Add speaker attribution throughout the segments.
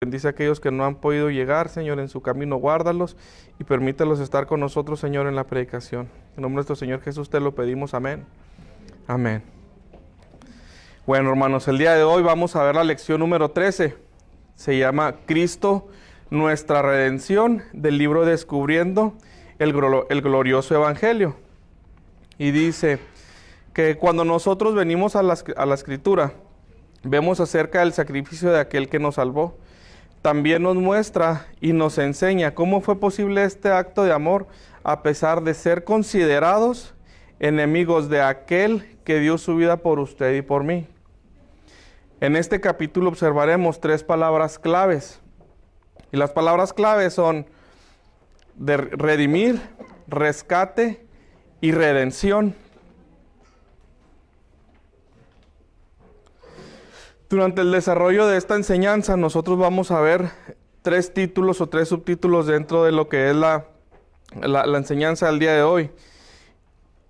Speaker 1: Bendice a aquellos que no han podido llegar, Señor, en su camino, guárdalos y permítelos estar con nosotros, Señor, en la predicación. En nombre de nuestro Señor Jesús te lo pedimos, amén. Amén. Bueno, hermanos, el día de hoy vamos a ver la lección número 13. Se llama Cristo, nuestra redención, del libro Descubriendo el glorioso Evangelio. Y dice que cuando nosotros venimos a la Escritura, vemos acerca del sacrificio de aquel que nos salvó. También nos muestra y nos enseña cómo fue posible este acto de amor a pesar de ser considerados enemigos de aquel que dio su vida por usted y por mí. En este capítulo observaremos 3 palabras claves. Y las palabras claves son de redimir, rescate y redención. Durante el desarrollo de esta enseñanza, nosotros vamos a ver 3 títulos o 3 subtítulos dentro de lo que es la enseñanza del día de hoy.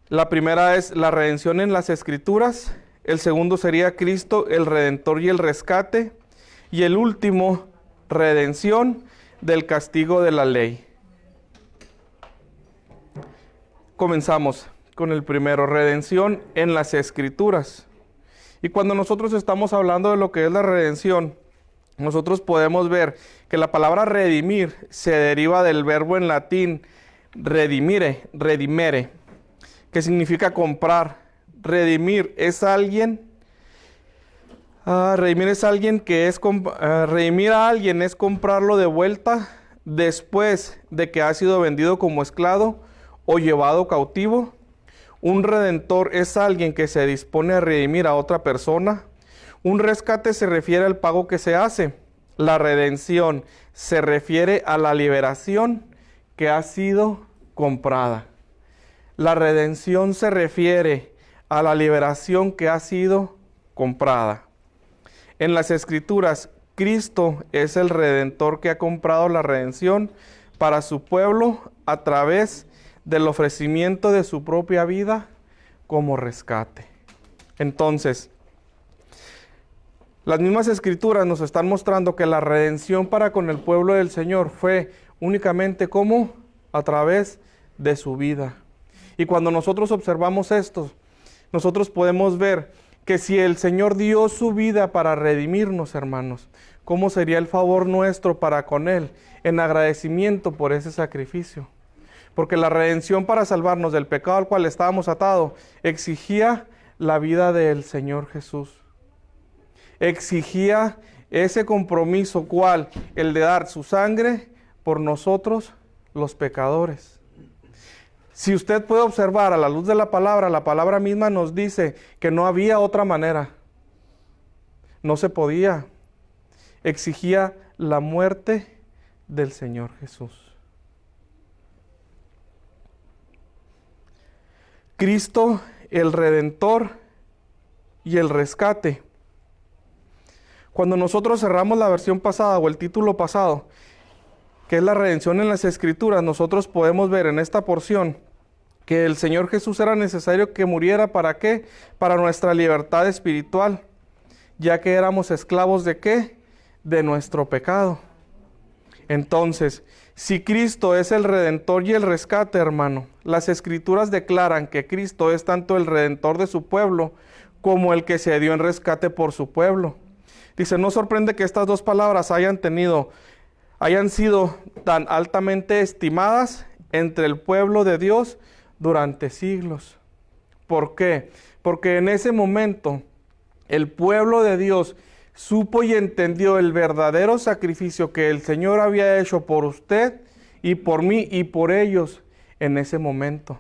Speaker 1: La primera es la redención en las Escrituras. El segundo sería Cristo, el Redentor y el rescate. Y el último, redención del castigo de la ley. Comenzamos con el primero, redención en las Escrituras. Y cuando nosotros estamos hablando de lo que es la redención, nosotros podemos ver que la palabra redimir se deriva del verbo en latín redimere, que significa comprar. Redimir es alguien redimir a alguien es comprarlo de vuelta después de que ha sido vendido como esclavo o llevado cautivo. Un redentor es alguien que se dispone a redimir a otra persona. Un rescate se refiere al pago que se hace. La redención se refiere a la liberación que ha sido comprada. La redención se refiere a la liberación que ha sido comprada. En las Escrituras, Cristo es el Redentor que ha comprado la redención para su pueblo a través del ofrecimiento de su propia vida como rescate. Entonces, las mismas Escrituras nos están mostrando que la redención para con el pueblo del Señor fue únicamente como a través de su vida. Y cuando nosotros observamos esto, nosotros podemos ver que si el Señor dio su vida para redimirnos, hermanos, ¿cómo sería el favor nuestro para con Él en agradecimiento por ese sacrificio? Porque la redención para salvarnos del pecado al cual estábamos atados exigía la vida del Señor Jesús. Exigía ese compromiso cual el de dar su sangre por nosotros los pecadores. Si usted puede observar a la luz de la palabra misma nos dice que no había otra manera. No se podía. Exigía la muerte del Señor Jesús. Cristo, el Redentor y el rescate. Cuando nosotros cerramos la versión pasada o el título pasado, que es la redención en las Escrituras, nosotros podemos ver en esta porción que el Señor Jesús era necesario que muriera, ¿para qué? Para nuestra libertad espiritual, ya que éramos esclavos ¿de qué? De nuestro pecado. Entonces, si Cristo es el Redentor y el rescate, hermano, las Escrituras declaran que Cristo es tanto el Redentor de su pueblo como el que se dio en rescate por su pueblo. Dice, no sorprende que estas 2 palabras hayan sido tan altamente estimadas entre el pueblo de Dios durante siglos. ¿Por qué? Porque en ese momento el pueblo de Dios supo y entendió el verdadero sacrificio que el Señor había hecho por usted y por mí y por ellos en ese momento.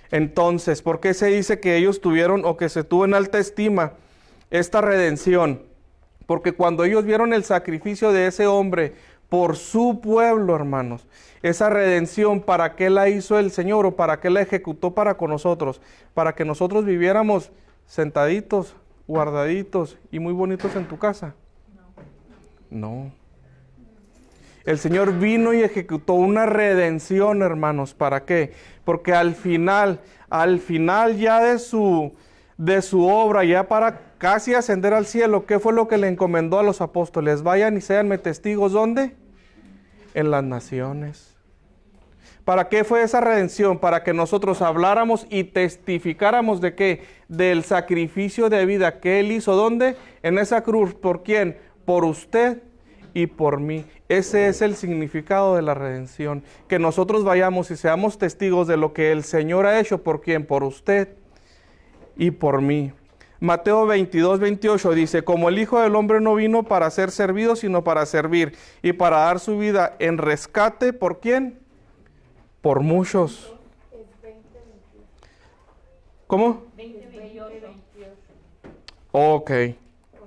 Speaker 1: Entonces, ¿por qué se dice que ellos tuvieron o que se tuvo en alta estima esta redención? Porque cuando ellos vieron el sacrificio de ese hombre por su pueblo, hermanos, esa redención, ¿para qué la hizo el Señor o para qué la ejecutó para con nosotros? Para que nosotros viviéramos sentaditos, guardaditos y muy bonitos en tu casa. No. El Señor vino y ejecutó una redención, hermanos. ¿Para qué? Porque al final ya de su obra, ya para casi ascender al cielo, ¿qué fue lo que le encomendó a los apóstoles? Vayan y séanme testigos, ¿dónde? En las naciones. ¿Para qué fue esa redención? Para que nosotros habláramos y testificáramos de qué? Del sacrificio de vida que Él hizo. ¿Dónde? En esa cruz. ¿Por quién? Por usted y por mí. Ese es el significado de la redención. Que nosotros vayamos y seamos testigos de lo que el Señor ha hecho. ¿Por quién? Por usted y por mí. Mateo 22, 28 dice, como el Hijo del Hombre no vino para ser servido, sino para servir y para dar su vida en rescate. ¿Por quién? Por muchos. ¿Cómo?
Speaker 2: 20:28.
Speaker 1: Ok,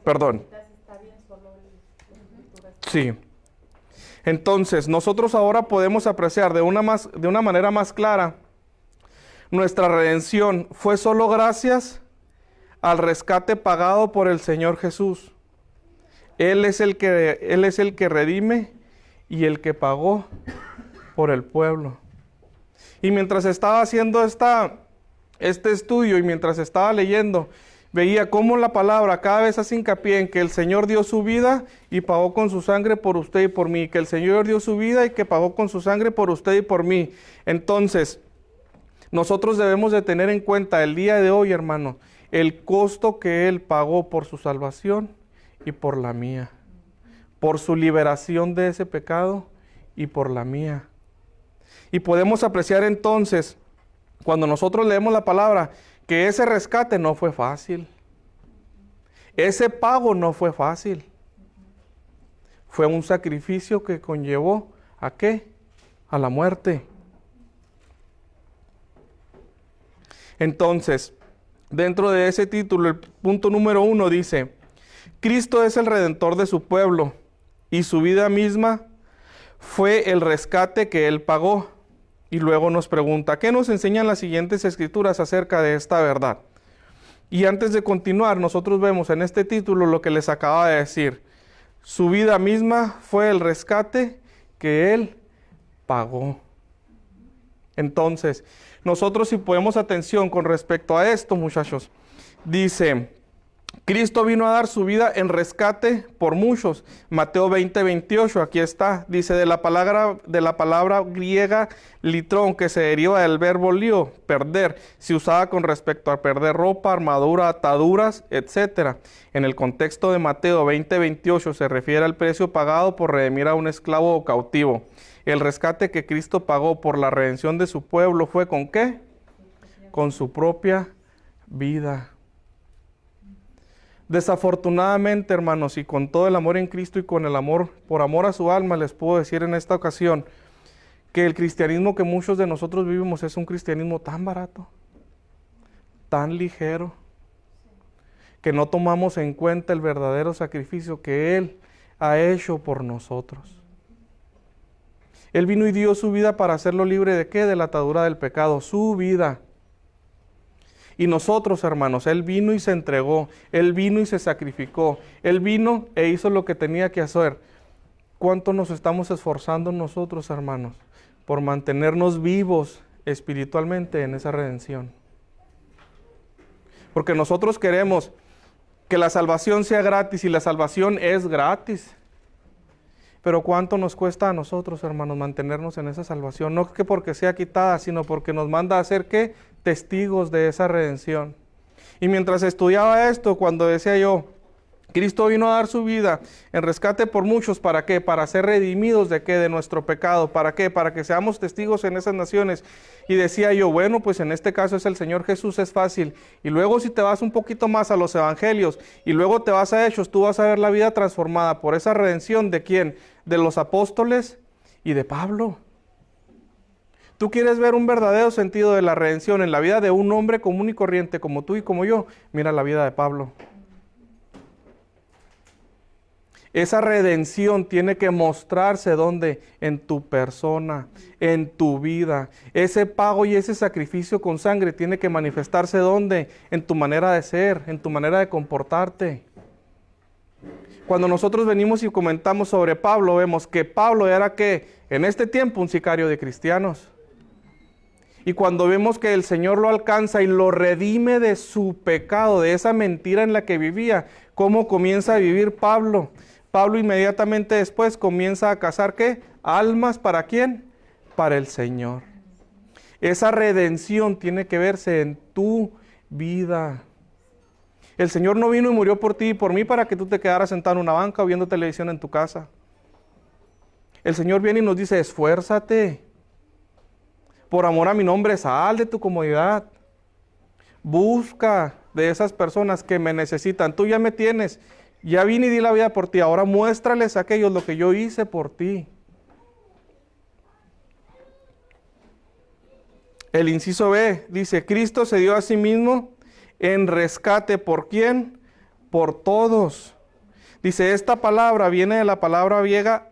Speaker 1: perdón. Sí. Entonces, nosotros ahora podemos apreciar de una manera más clara, nuestra redención fue solo gracias al rescate pagado por el Señor Jesús. Él es el que redime y el que pagó por el pueblo. Y mientras estaba haciendo este estudio y mientras estaba leyendo, veía cómo la palabra cada vez hace hincapié en que el Señor dio su vida y pagó con su sangre por usted y por mí. Que el Señor dio su vida y que pagó con su sangre por usted y por mí. Entonces, nosotros debemos de tener en cuenta el día de hoy, hermano, el costo que Él pagó por su salvación y por la mía. Por su liberación de ese pecado y por la mía. Y podemos apreciar entonces, cuando nosotros leemos la palabra, que ese rescate no fue fácil. Ese pago no fue fácil. Fue un sacrificio que conllevó ¿a qué? A la muerte. Entonces, dentro de ese título, el punto número 1 dice, Cristo es el Redentor de su pueblo y su vida misma fue el rescate que Él pagó. Y luego nos pregunta, ¿qué nos enseñan las siguientes escrituras acerca de esta verdad? Y antes de continuar, nosotros vemos en este título lo que les acaba de decir. Su vida misma fue el rescate que Él pagó. Entonces, nosotros si ponemos atención con respecto a esto, muchachos, dice, Cristo vino a dar su vida en rescate por muchos. Mateo 20, 28, aquí está. Dice, de la palabra griega litrón, que se deriva del verbo lío, perder. Se usaba con respecto a perder ropa, armadura, ataduras, etc. En el contexto de Mateo 20, 28 se refiere al precio pagado por redimir a un esclavo o cautivo. El rescate que Cristo pagó por la redención de su pueblo fue ¿con qué? Con su propia vida. Desafortunadamente, hermanos, y con todo el amor en Cristo y con el amor, por amor a su alma, les puedo decir en esta ocasión que el cristianismo que muchos de nosotros vivimos es un cristianismo tan barato, tan ligero, que no tomamos en cuenta el verdadero sacrificio que Él ha hecho por nosotros. Él vino y dio su vida para hacerlo libre ¿de qué? De la atadura del pecado, su vida. Y nosotros, hermanos, Él vino y se entregó, Él vino y se sacrificó, Él vino e hizo lo que tenía que hacer. ¿Cuánto nos estamos esforzando nosotros, hermanos, por mantenernos vivos espiritualmente en esa redención? Porque nosotros queremos que la salvación sea gratis y la salvación es gratis. Pero ¿cuánto nos cuesta a nosotros, hermanos, mantenernos en esa salvación? No que porque sea quitada, sino porque nos manda a ser, ¿qué? Testigos de esa redención. Y mientras estudiaba esto, cuando decía yo, Cristo vino a dar su vida en rescate por muchos, ¿para qué? Para ser redimidos ¿de qué? De nuestro pecado. ¿Para qué? Para que seamos testigos en esas naciones. Y decía yo, bueno, pues en este caso es el Señor Jesús, es fácil. Y luego si te vas un poquito más a los evangelios, y luego te vas a Hechos, tú vas a ver la vida transformada por esa redención ¿de quién? De los apóstoles y de Pablo. ¿Tú quieres ver un verdadero sentido de la redención en la vida de un hombre común y corriente como tú y como yo? Mira la vida de Pablo. Esa redención tiene que mostrarse ¿dónde? En tu persona, en tu vida. Ese pago y ese sacrificio con sangre tiene que manifestarse ¿dónde? En tu manera de ser, en tu manera de comportarte. Cuando nosotros venimos y comentamos sobre Pablo, vemos que Pablo era ¿qué? En este tiempo un sicario de cristianos. Y cuando vemos que el Señor lo alcanza y lo redime de su pecado, de esa mentira en la que vivía, ¿cómo comienza a vivir Pablo? Pablo inmediatamente después comienza a cazar, ¿qué? Almas, ¿para quién? Para el Señor. Esa redención tiene que verse en tu vida. El Señor no vino y murió por ti y por mí para que tú te quedaras sentado en una banca o viendo televisión en tu casa. El Señor viene y nos dice, esfuérzate. Por amor a mi nombre, sal de tu comodidad. Busca de esas personas que me necesitan. Tú ya me tienes. Ya vine y di la vida por ti. Ahora muéstrales a aquellos lo que yo hice por ti. El inciso B dice, Cristo se dio a sí mismo en rescate. ¿Por quién? Por todos. Dice, esta palabra viene de la palabra griega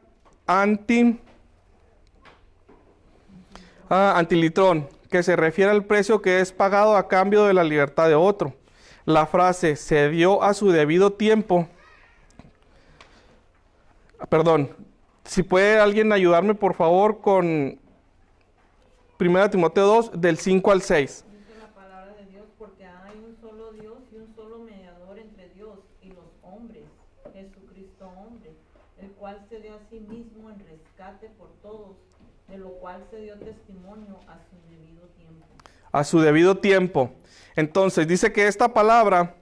Speaker 1: antilitrón, que se refiere al precio que es pagado a cambio de la libertad de otro. La frase se dio a su debido tiempo. Perdón, si puede alguien ayudarme por favor con 1 Timoteo 2, del 5 al 6.
Speaker 2: Dice la palabra de Dios, porque hay un solo Dios y un solo mediador entre Dios y los hombres, Jesucristo hombre, el cual se dio a sí mismo en rescate por todos, de lo cual se dio testimonio a su debido tiempo.
Speaker 1: A su debido tiempo. Entonces, dice que esta palabra,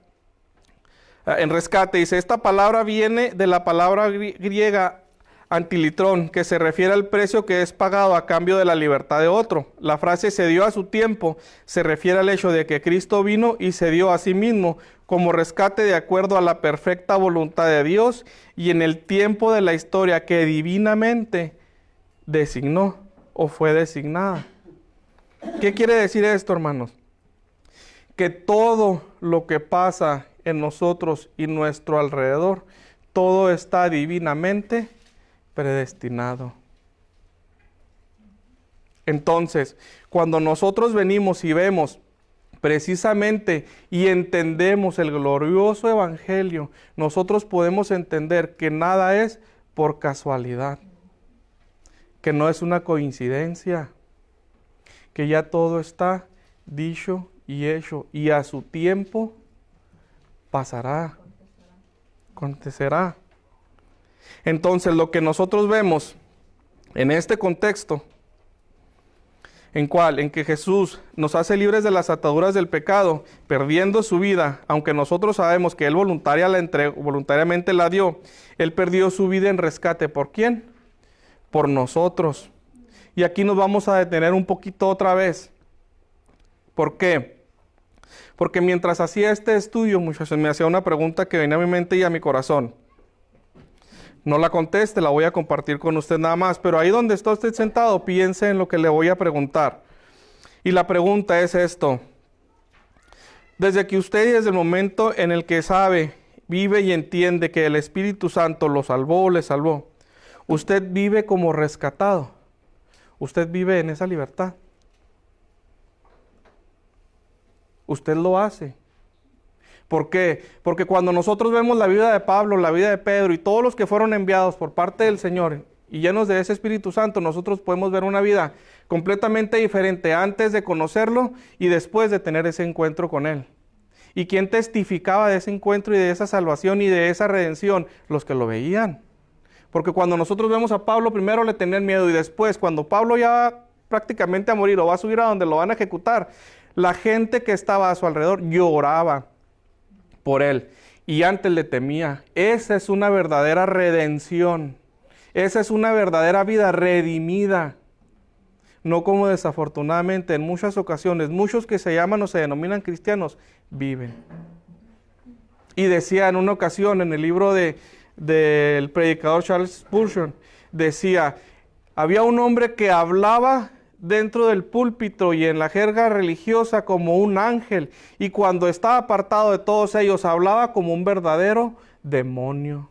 Speaker 1: en rescate, dice, esta palabra viene de la palabra griega antilitrón, que se refiere al precio que es pagado a cambio de la libertad de otro. La frase se dio a su tiempo se refiere al hecho de que Cristo vino y se dio a sí mismo como rescate de acuerdo a la perfecta voluntad de Dios y en el tiempo de la historia que divinamente designó o fue designada. ¿Qué quiere decir esto, hermanos? Que todo lo que pasa en nosotros y nuestro alrededor, todo está divinamente predestinado. Entonces, cuando nosotros venimos y vemos precisamente y entendemos el glorioso evangelio, nosotros podemos entender que nada es por casualidad, que no es una coincidencia, que ya todo está dicho y hecho y a su tiempo pasará, acontecerá. Entonces, lo que nosotros vemos en este contexto, ¿en cuál? En que Jesús nos hace libres de las ataduras del pecado, perdiendo su vida, aunque nosotros sabemos que Él voluntariamente la dio, Él perdió su vida en rescate. ¿Por quién? Por nosotros. Y aquí nos vamos a detener un poquito otra vez. ¿Por qué? Porque mientras hacía este estudio, muchachos, me hacía una pregunta que venía a mi mente y a mi corazón. No la conteste, la voy a compartir con usted nada más, pero ahí donde está usted sentado, piense en lo que le voy a preguntar. Y la pregunta es esto. Desde que usted, desde el momento en el que sabe, vive y entiende que el Espíritu Santo lo salvó o le salvó, usted vive como rescatado. Usted vive en esa libertad. Usted lo hace. ¿Por qué? Porque cuando nosotros vemos la vida de Pablo, la vida de Pedro y todos los que fueron enviados por parte del Señor y llenos de ese Espíritu Santo, nosotros podemos ver una vida completamente diferente antes de conocerlo y después de tener ese encuentro con Él. ¿Y quién testificaba de ese encuentro y de esa salvación y de esa redención? Los que lo veían. Porque cuando nosotros vemos a Pablo, primero le tenían miedo y después, cuando Pablo ya va prácticamente a morir o va a subir a donde lo van a ejecutar, la gente que estaba a su alrededor lloraba por él y antes le temía. Esa es una verdadera redención. Esa es una verdadera vida redimida. No como desafortunadamente en muchas ocasiones, muchos que se llaman o se denominan cristianos, viven. Y decía en una ocasión en el libro del predicador Charles Spurgeon, decía, había un hombre que hablaba dentro del púlpito y en la jerga religiosa como un ángel, y cuando estaba apartado de todos ellos hablaba como un verdadero demonio.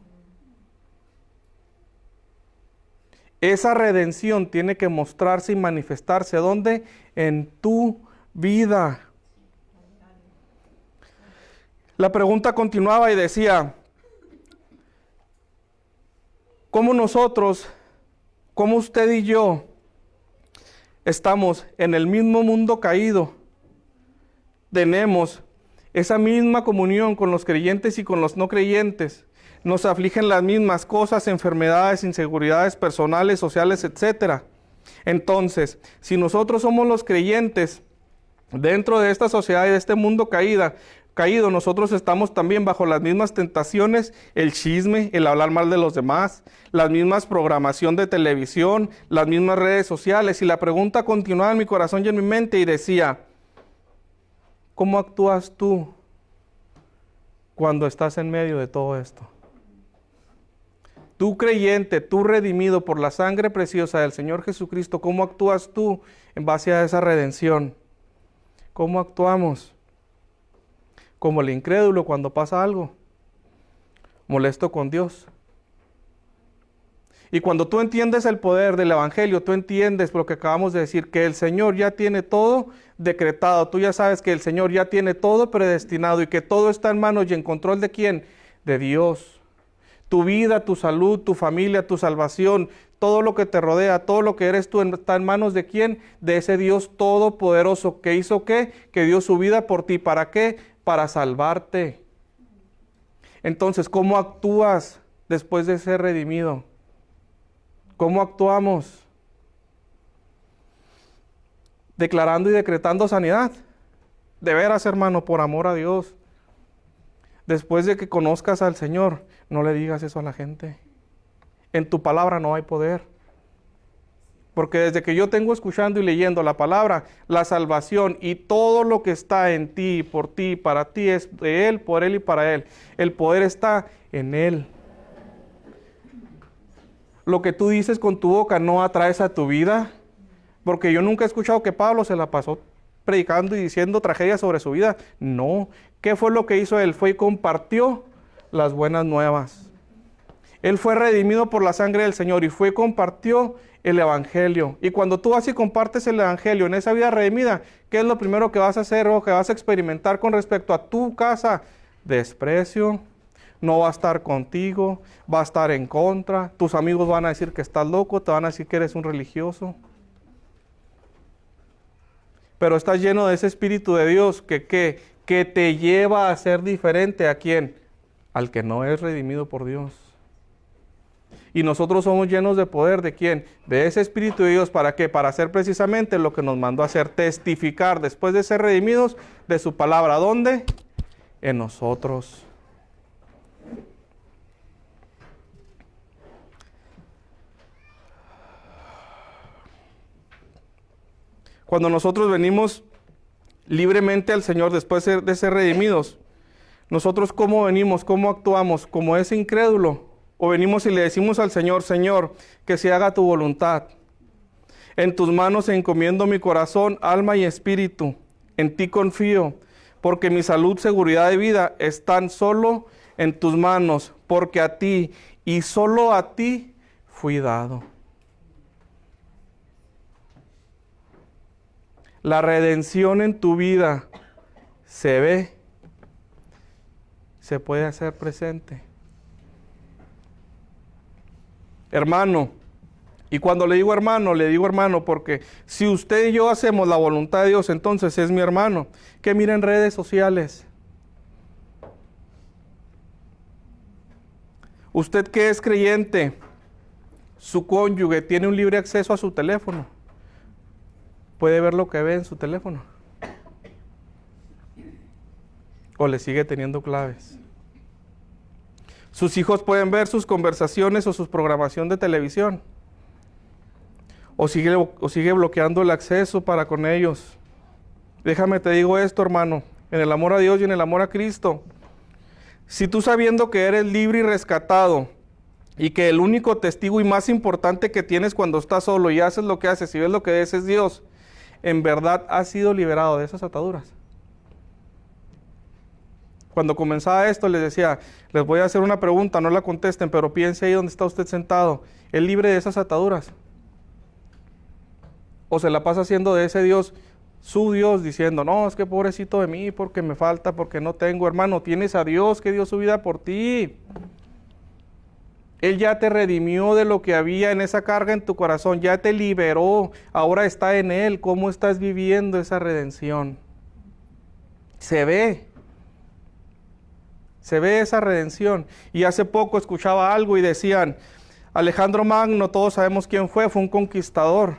Speaker 1: Esa redención tiene que mostrarse y manifestarse ¿dónde? En tu vida. La pregunta continuaba y decía, ¿cómo nosotros, cómo usted y yo estamos en el mismo mundo caído, tenemos esa misma comunión con los creyentes y con los no creyentes, nos afligen las mismas cosas, enfermedades, inseguridades personales, sociales, etc. Entonces, si nosotros somos los creyentes dentro de esta sociedad y de este mundo caído, nosotros estamos también bajo las mismas tentaciones, el chisme, el hablar mal de los demás, las mismas programación de televisión, las mismas redes sociales. Y la pregunta continuaba en mi corazón y en mi mente y decía, ¿cómo actúas tú cuando estás en medio de todo esto? Tú creyente, tú redimido por la sangre preciosa del Señor Jesucristo, ¿cómo actúas tú en base a esa redención? ¿Cómo actuamos? Como el incrédulo cuando pasa algo, molesto con Dios. Y cuando tú entiendes el poder del Evangelio, tú entiendes lo que acabamos de decir, que el Señor ya tiene todo decretado. Tú ya sabes que el Señor ya tiene todo predestinado y que todo está en manos y en control ¿de quién? De Dios. Tu vida, tu salud, tu familia, tu salvación, todo lo que te rodea, todo lo que eres tú está en manos ¿de quién? De ese Dios todopoderoso que hizo ¿qué? Que dio su vida por ti. ¿Para qué? Para salvarte. Entonces, ¿cómo actúas después de ser redimido? ¿Cómo actuamos? Declarando y decretando sanidad. De veras, hermano, por amor a Dios. Después de que conozcas al Señor, no le digas eso a la gente. En tu palabra no hay poder. Porque desde que yo tengo escuchando y leyendo la palabra, la salvación y todo lo que está en ti, por ti, para ti, es de Él, por Él y para Él. El poder está en Él. Lo que tú dices con tu boca no atraes a tu vida. Porque yo nunca he escuchado que Pablo se la pasó predicando y diciendo tragedias sobre su vida. No. ¿Qué fue lo que hizo él? Fue y compartió las buenas nuevas. Él fue redimido por la sangre del Señor y fue y compartió el Evangelio. Y cuando tú vas y compartes el Evangelio en esa vida redimida, ¿qué es lo primero que vas a hacer o que vas a experimentar con respecto a tu casa? Desprecio, no va a estar contigo, va a estar en contra, tus amigos van a decir que estás loco, te van a decir que eres un religioso. Pero estás lleno de ese Espíritu de Dios que te lleva a ser diferente. ¿A quién? Al que no es redimido por Dios. Y nosotros somos llenos de poder, ¿de quién? De ese Espíritu de Dios. ¿Para qué? Para hacer precisamente lo que nos mandó a hacer, testificar después de ser redimidos de su palabra. ¿Dónde? En nosotros. Cuando nosotros venimos libremente al Señor después de ser redimidos, nosotros ¿cómo venimos? ¿Cómo actuamos? ¿Como ese incrédulo? O venimos y le decimos al Señor, Señor, que se haga tu voluntad. En tus manos encomiendo mi corazón, alma y espíritu. En ti confío, porque mi salud, seguridad y vida están solo en tus manos, porque a ti y solo a ti fui dado. La redención en tu vida se ve, se puede hacer presente. Hermano, y cuando le digo hermano porque si usted y yo hacemos la voluntad de Dios, entonces es mi hermano. Que miren redes sociales. Usted que es creyente, su cónyuge tiene un libre acceso a su teléfono. Puede ver lo que ve en su teléfono. O le sigue teniendo claves. Sus hijos pueden ver sus conversaciones o su programación de televisión. O sigue bloqueando el acceso para con ellos. Déjame te digo esto, hermano, en el amor a Dios y en el amor a Cristo. Si tú sabiendo que eres libre y rescatado, y que el único testigo y más importante que tienes cuando estás solo y haces lo que haces y ves lo que es Dios, en verdad has sido liberado de esas ataduras. Cuando comenzaba esto les decía, les voy a hacer una pregunta, no la contesten, pero piense ahí donde está usted sentado. ¿Es libre de esas ataduras? ¿O se la pasa haciendo de ese Dios, su Dios, diciendo, no, es que pobrecito de mí, porque me falta, porque no tengo? Hermano, tienes a Dios que dio su vida por ti. Él ya te redimió de lo que había en esa carga en tu corazón, ya te liberó, ahora está en Él. ¿Cómo estás viviendo esa redención? Se ve esa redención. Y hace poco escuchaba algo y decían, Alejandro Magno, todos sabemos quién fue un conquistador.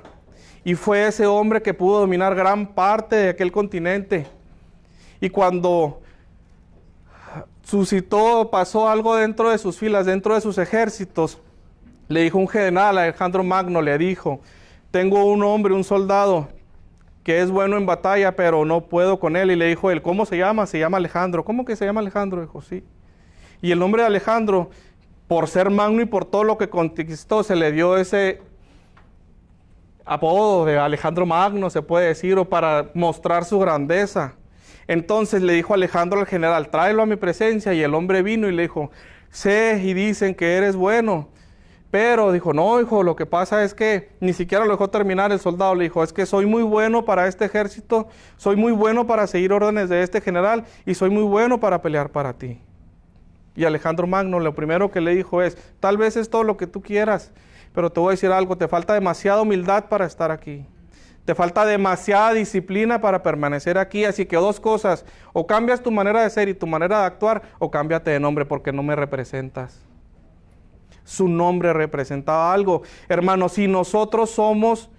Speaker 1: Y fue ese hombre que pudo dominar gran parte de aquel continente. Y cuando suscitó, pasó algo dentro de sus filas, dentro de sus ejércitos, le dijo un general a Alejandro Magno, le dijo, tengo un hombre, un soldado, que es bueno en batalla, pero no puedo con él. Y le dijo él, ¿cómo se llama? Se llama Alejandro. ¿Cómo que se llama Alejandro? Dijo, sí. Y el nombre de Alejandro, por ser magno y por todo lo que conquistó, se le dio ese apodo de Alejandro Magno, se puede decir, o para mostrar su grandeza. Entonces le dijo Alejandro al general, tráelo a mi presencia. Y el hombre vino y le dijo, sé y dicen que eres bueno. Pero dijo, no, hijo, lo que pasa es que ni siquiera lo dejó terminar el soldado. Le dijo, es que soy muy bueno para este ejército, soy muy bueno para seguir órdenes de este general y soy muy bueno para pelear para ti. Y Alejandro Magno lo primero que le dijo es, tal vez es todo lo que tú quieras, pero te voy a decir algo, te falta demasiada humildad para estar aquí. Te falta demasiada disciplina para permanecer aquí, así que dos cosas, o cambias tu manera de ser y tu manera de actuar, o cámbiate de nombre porque no me representas. Su nombre representaba algo. Hermanos, si nosotros somos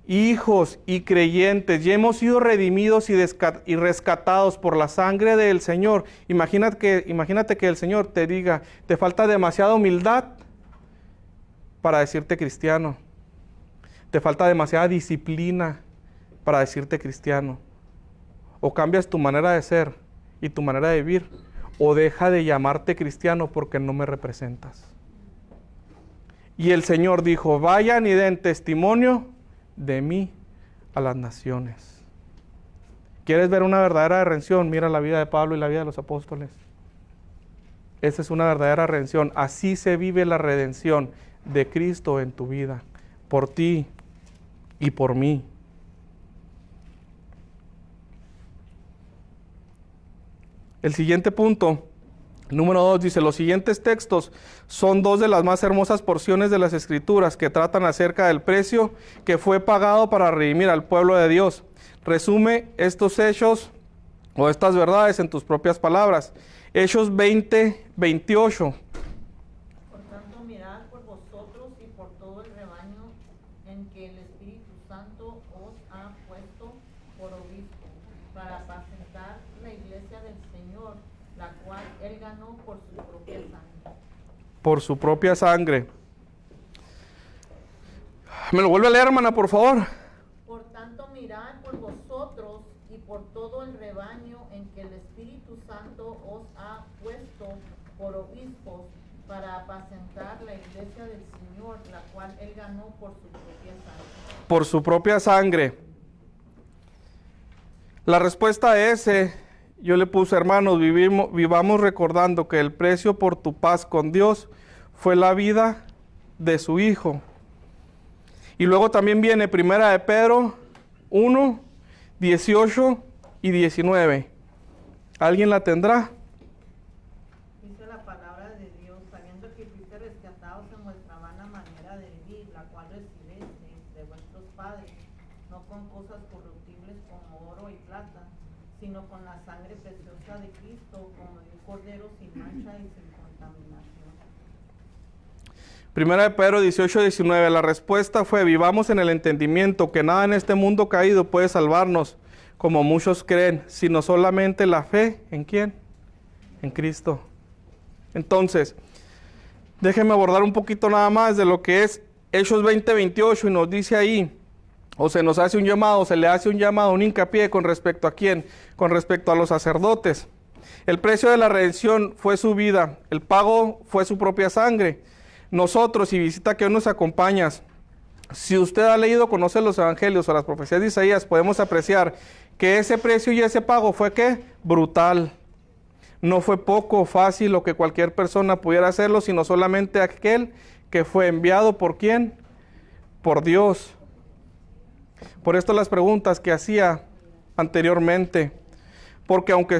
Speaker 1: hijos y creyentes y hemos sido redimidos y rescatados por la sangre del Señor, imagínate que el Señor te diga, te falta demasiada humildad para decirte cristiano. Te falta demasiada disciplina para decirte cristiano. O cambias tu manera de ser y tu manera de vivir, o deja de llamarte cristiano porque no me representas. Y el Señor dijo, vayan y den testimonio de mí a las naciones. ¿Quieres ver una verdadera redención? Mira la vida de Pablo y la vida de los apóstoles. Esa es una verdadera redención. Así se vive la redención de Cristo en tu vida, por ti y por mí. El siguiente punto, número 2, dice, los siguientes textos son dos de las más hermosas porciones de las Escrituras que tratan acerca del precio que fue pagado para redimir al pueblo de Dios. Resume estos hechos o estas verdades en tus propias palabras. Hechos 20:28.
Speaker 2: Por tanto, mirad por vosotros y por todo el rebaño en que el Espíritu Santo os ha puesto por obispo, para apacentar la iglesia del Señor, la cual él ganó por su propia sangre.
Speaker 1: Por su propia sangre. ¿Me lo vuelve a leer, hermana, por favor?
Speaker 2: Por tanto, mirad por vosotros y por todo el rebaño en que el Espíritu Santo os ha puesto por obispos, para apacentar la iglesia del Señor, la cual él ganó por su propia sangre.
Speaker 1: Por su propia sangre. La respuesta a ese, yo le puse, hermanos, vivamos recordando que el precio por tu paz con Dios fue la vida de su Hijo. Y luego también viene 1 de Pedro 1, 18 y 19. ¿Alguien la tendrá?
Speaker 2: Dice la palabra de Dios, sabiendo que fuiste rescatados en vuestra vana manera de vivir, la cual recibisteis de vuestros padres, no con cosas corruptibles como oro y plata, sino con la sangre preciosa de Cristo, como de un cordero sin mancha y sin contaminación.
Speaker 1: 1 de Pedro 18, 19. La respuesta fue, vivamos en el entendimiento que nada en este mundo caído puede salvarnos, como muchos creen, sino solamente la fe, ¿en quién? En Cristo. Entonces, déjenme abordar un poquito nada más de lo que es Hechos 20, 28, y nos dice ahí, o se nos hace un llamado, se le hace un llamado, un hincapié con respecto a quién, con respecto a los sacerdotes. El precio de la redención fue su vida, el pago fue su propia sangre. Nosotros, y visita que hoy nos acompañas, si usted ha leído, conoce los evangelios o las profecías de Isaías, podemos apreciar que ese precio y ese pago fue ¿qué? Brutal. No fue poco fácil lo que cualquier persona pudiera hacerlo, sino solamente aquel que fue enviado ¿por quién? Por Dios. Por esto las preguntas que hacía anteriormente. Porque aunque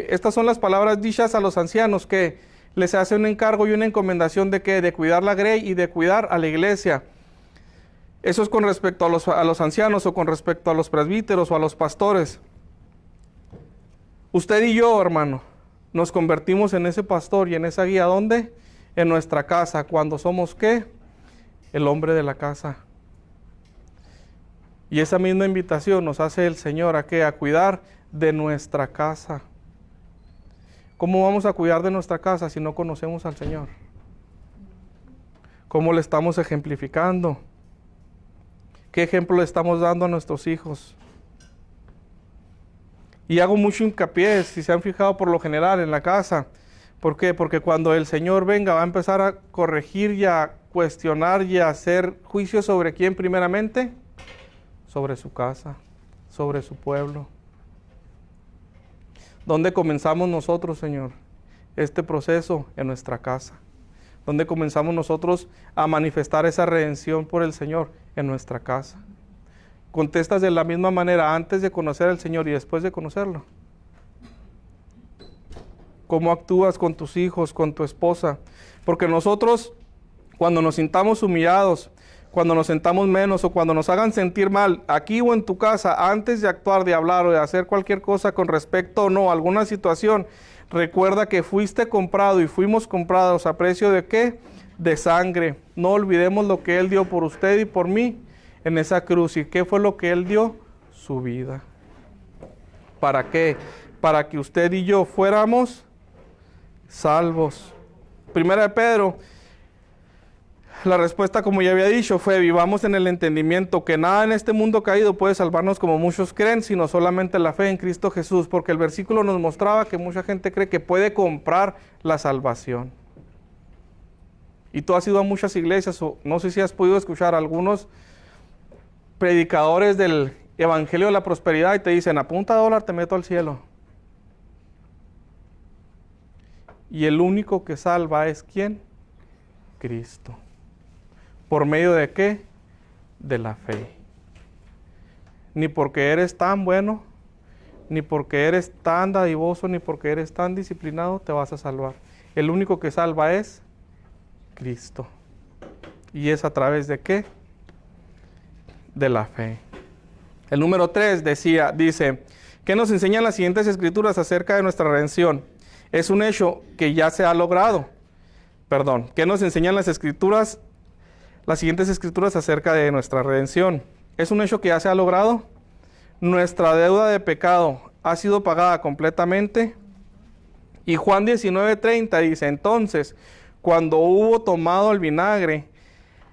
Speaker 1: estas son las palabras dichas a los ancianos que les hace un encargo y una encomendación de ¿qué? De cuidar la grey y de cuidar a la iglesia. Eso es con respecto a los ancianos o con respecto a los presbíteros o a los pastores. Usted y yo, hermano, nos convertimos en ese pastor y en esa guía. ¿Dónde? En nuestra casa. Cuando somos ¿qué? El hombre de la casa. Y esa misma invitación nos hace el Señor ¿a qué? A cuidar de nuestra casa. ¿Cómo vamos a cuidar de nuestra casa si no conocemos al Señor? ¿Cómo le estamos ejemplificando? ¿Qué ejemplo le estamos dando a nuestros hijos? Y hago mucho hincapié, si se han fijado por lo general en la casa. ¿Por qué? Porque cuando el Señor venga va a empezar a corregir y a cuestionar y a hacer juicio sobre quién primeramente. Sobre su casa, sobre su pueblo. ¿Dónde comenzamos nosotros, Señor, este proceso? En nuestra casa. ¿Dónde comenzamos nosotros a manifestar esa redención por el Señor? En nuestra casa. ¿Contestas de la misma manera antes de conocer al Señor y después de conocerlo? ¿Cómo actúas con tus hijos, con tu esposa? Porque nosotros, cuando nos sintamos humillados, cuando nos sentamos menos o cuando nos hagan sentir mal, aquí o en tu casa, antes de actuar, de hablar o de hacer cualquier cosa con respecto o no a alguna situación, recuerda que fuiste comprado y fuimos comprados a precio de ¿qué? De sangre. No olvidemos lo que Él dio por usted y por mí en esa cruz. ¿Y qué fue lo que Él dio? Su vida. ¿Para qué? Para que usted y yo fuéramos salvos. Primera de Pedro. La respuesta, como ya había dicho, fue: vivamos en el entendimiento que nada en este mundo caído puede salvarnos como muchos creen, sino solamente la fe en Cristo Jesús, porque el versículo nos mostraba que mucha gente cree que puede comprar la salvación. Y tú has ido a muchas iglesias, o no sé si has podido escuchar a algunos predicadores del Evangelio de la Prosperidad y te dicen: a punta de dólar te meto al cielo. Y el único que salva es ¿quién? Cristo. ¿Por medio de qué? De la fe. Ni porque eres tan bueno, ni porque eres tan dadivoso, ni porque eres tan disciplinado te vas a salvar. El único que salva es Cristo. ¿Y es a través de qué? De la fe. El número 3 dice, ¿qué nos enseñan las siguientes escrituras acerca de nuestra redención? Es un hecho que ya se ha logrado. ¿Qué nos enseñan las siguientes escrituras acerca de nuestra redención? ¿Es un hecho que ya se ha logrado? Nuestra deuda de pecado ha sido pagada completamente. Y Juan 19:30 dice, entonces, cuando hubo tomado el vinagre,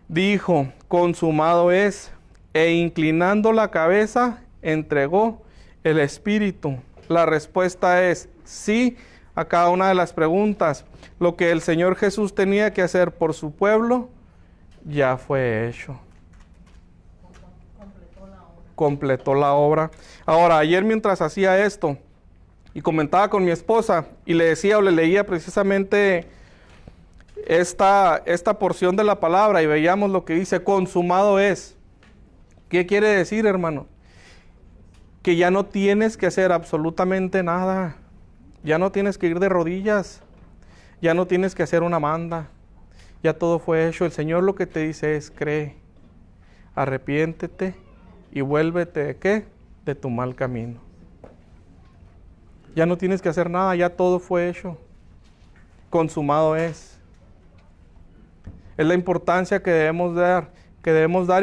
Speaker 1: dijo, consumado es, e inclinando la cabeza, entregó el Espíritu. La respuesta es sí a cada una de las preguntas. Lo que el Señor Jesús tenía que hacer por su pueblo, ya fue hecho. Completó la obra. Ahora, ayer mientras hacía esto, y comentaba con mi esposa, y le decía o le leía precisamente esta porción de la palabra, y veíamos lo que dice, consumado es. ¿Qué quiere decir, hermano? Que ya no tienes que hacer absolutamente nada. Ya no tienes que ir de rodillas. Ya no tienes que hacer una manda. Ya todo fue hecho. El Señor lo que te dice es, cree, arrepiéntete y vuélvete ¿de qué? De tu mal camino. Ya no tienes que hacer nada, ya todo fue hecho. Consumado es. Es la importancia que debemos dar